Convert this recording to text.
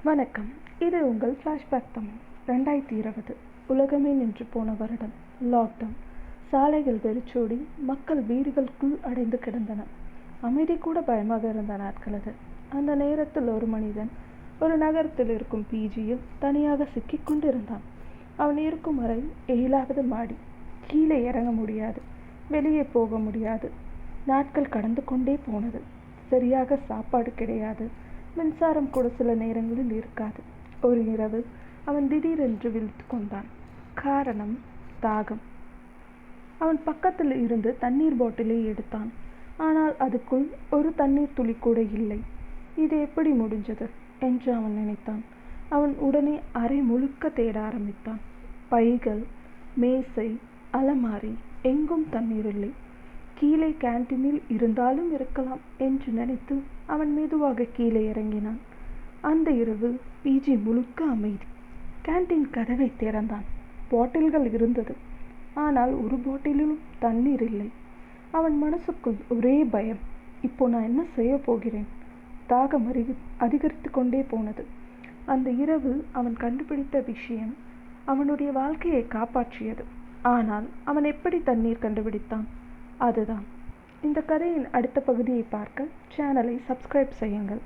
வணக்கம். இது உங்கள் ஃப்ளாஷ்பேக் தமிழ். 2020 உலகமே நின்று போன வருடம். லாக்டவுன். சாலைகள் வெறிச்சோடி மக்கள் வீடுகளுக்குள் அடைந்து கிடந்தனர். அமைதி கூட பயமாக இருந்த நாட்கள் அது. அந்த நேரத்தில் ஒரு மனிதன் ஒரு நகரத்தில் இருக்கும் பிஜியில் தனியாக சிக்கிக்கொண்டு இருந்தான். அவன் இருக்கும் வரை 7வது மாடி. கீழே இறங்க முடியாது, வெளியே போக முடியாது. நாட்கள் கடந்து கொண்டே போனது. சரியாக சாப்பாடு கிடையாது. மின்சாரம் கூட சில நேரங்களில் இருக்காது. ஒரு இரவு அவன் திடீரென்று விழித்து கொண்டான். காரணம் தாகம். அவன் பக்கத்தில் இருந்து தண்ணீர் பாட்டிலை எடுத்தான். ஆனால் அதுக்குள் ஒரு தண்ணீர் துளி கூட இல்லை. இது எப்படி முடிஞ்சது என்று அவன் நினைத்தான். அவன் உடனே அறை முழுக்க தேட ஆரம்பித்தான். பைகள், மேசை, அலமாரி, எங்கும் தண்ணீர் இல்லை. கீழே கேன்டீனில் இருந்தாலும் இருக்கலாம் என்று நினைத்து அவன் மெதுவாக கீழே இறங்கினான். அந்த இரவு பிஜி முழுக்க அமைதி. கேன்டீன் கதவை திறந்தான். பாட்டில்கள் இருந்தது, ஆனால் ஒரு பாட்டிலிலும் தண்ணீர் இல்லை. அவன் மனசுக்குள் ஒரே பயம். இப்போ நான் என்ன செய்ய போகிறேன்? தாகம் அதிகரித்து கொண்டே போனது. அந்த இரவு அவன் கண்டுபிடித்த விஷயம் அவனுடைய வாழ்க்கையை காப்பாற்றியது. ஆனால் அவன் எப்படி தண்ணீர் கண்டுபிடித்தான்? அதுதான் இந்த கதையின் அடுத்த பகுதியை பார்க்க சேனலை சப்ஸ்கிரைப் செய்யுங்கள்.